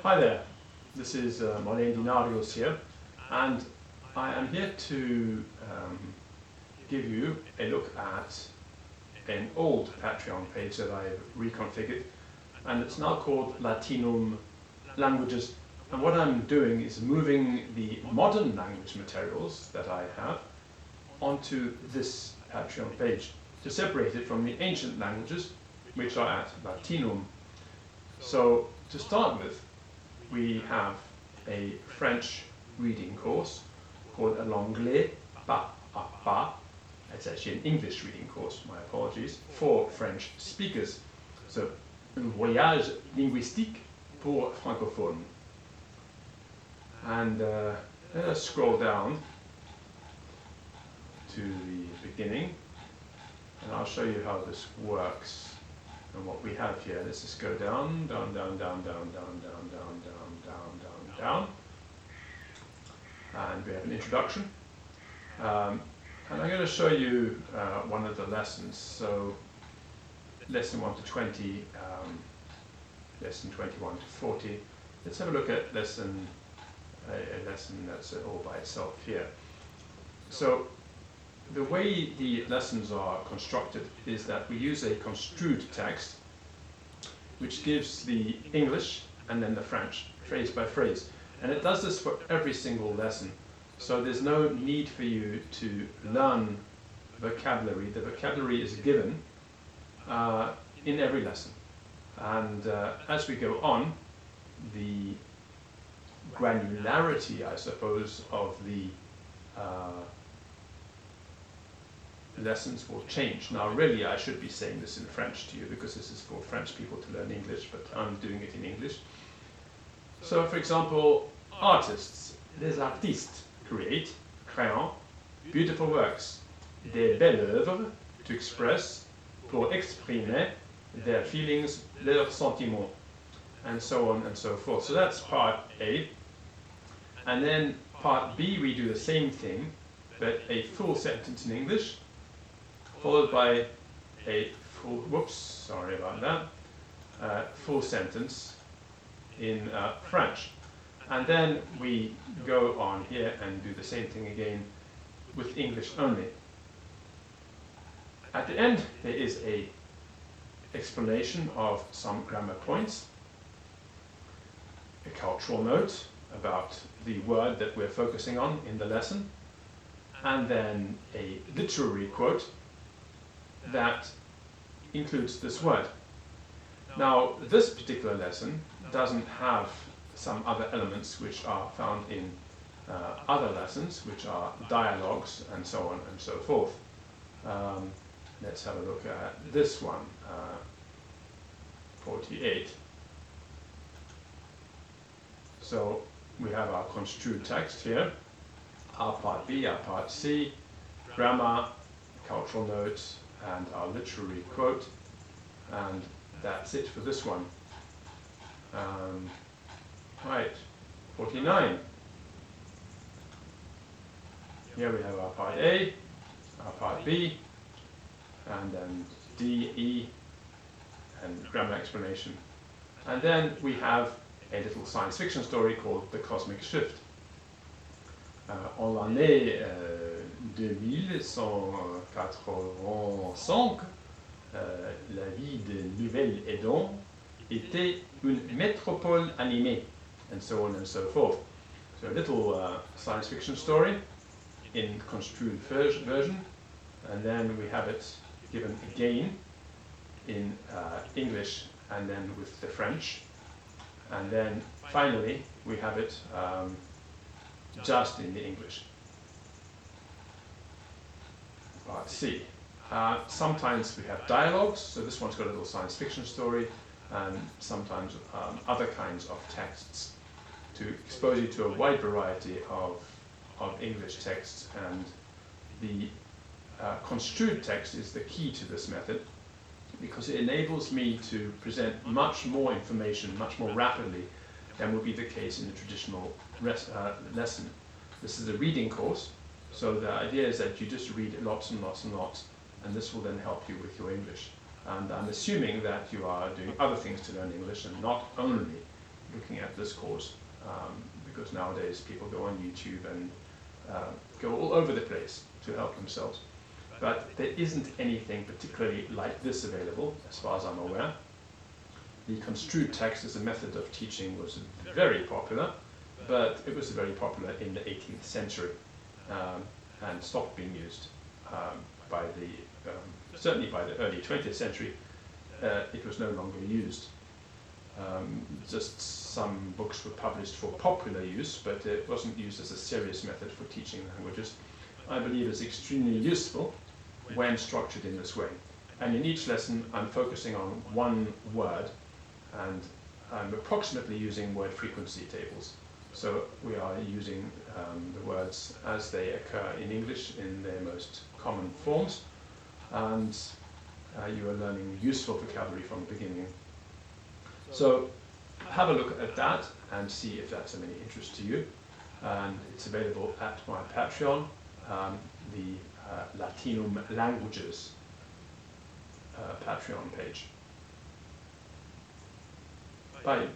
Hi there, this is Marlene Dinarios here, and I am here to give you a look at an old Patreon page that I've reconfigured, and it's now called Latinum Languages. And what I'm doing is moving the modern language materials that I have onto this Patreon page to separate it from the ancient languages, which are at Latinum. So to start with, we have a French reading course called l'anglais pas à pas. It's actually an English reading course, my apologies, for French speakers. So, un voyage linguistique pour francophones. And let us scroll down to the beginning, and I'll show you how this works and what we have here. Let's just go down, down, down, down, down, down, down, down, down, down, down, down. And we have an introduction. And I'm going to show you one of the lessons. So lesson 1 to 20, lesson 21 to 40. Let's have a look at a lesson that's all by itself here. So the way the lessons are constructed is that we use a construed text which gives the English and then the French, phrase by phrase. And it does this for every single lesson. So there's no need for you to learn vocabulary. The vocabulary is given in every lesson. And as we go on, the granularity, I suppose, of the lessons will change. Now really I should be saying this in French to you because this is for French people to learn English, but I'm doing it in English. So for example, artists, les artistes create, créant, beautiful works, des belles œuvres, to express, pour exprimer their feelings, leurs sentiments, and so on and so forth. So that's part A. And then part B, we do the same thing, but a full sentence in English, followed by a full, whoops, sorry about that, full sentence in French. And then we go on here and do the same thing again with English only. At the end, there is a explanation of some grammar points, a cultural note about the word that we're focusing on in the lesson, and then a literary quote that includes this word. Now, this particular lesson doesn't have some other elements which are found in other lessons, which are dialogues and so on and so forth. Let's have a look at this one, 48. So we have our construed text here, our part B, our part C, grammar, cultural notes, and our literary quote, and that's it for this one. Right, 49. Here we have our part A, our part B, and then D, E, and grammar explanation. And then we have a little science fiction story called The Cosmic Shift. En l'année 2185, la vie de Nouvelle-Éden était une métropole animée, and so on and so forth. So a little science fiction story in construed version, and then we have it given again in English and then with the French, and then finally we have it just in the English. Part C. Sometimes we have dialogues, so this one's got a little science fiction story, and sometimes other kinds of texts to expose you to a wide variety of English texts. And the construed text is the key to this method because it enables me to present much more information much more rapidly than would be the case in the traditional lesson. This is a reading course, so the idea is that you just read lots and lots and lots, and this will then help you with your English. And I'm assuming that you are doing other things to learn English and not only looking at this course, because nowadays people go on YouTube and go all over the place to help themselves. But there isn't anything particularly like this available, as far as I'm aware. The construed text as a method of teaching was very popular, but it was very popular in the 18th century and stopped being used by the, certainly by the early 20th century. It was no longer used. Just some books were published for popular use, but it wasn't used as a serious method for teaching languages. I believe it's extremely useful when structured in this way. And in each lesson, I'm focusing on one word, and I'm approximately using word frequency tables. So we are using the words as they occur in English in their most common forms, and you are learning useful vocabulary from the beginning. So have a look at that and see if that's of any interest to you. And it's available at my Patreon, the Latinum languages Patreon page. Bye.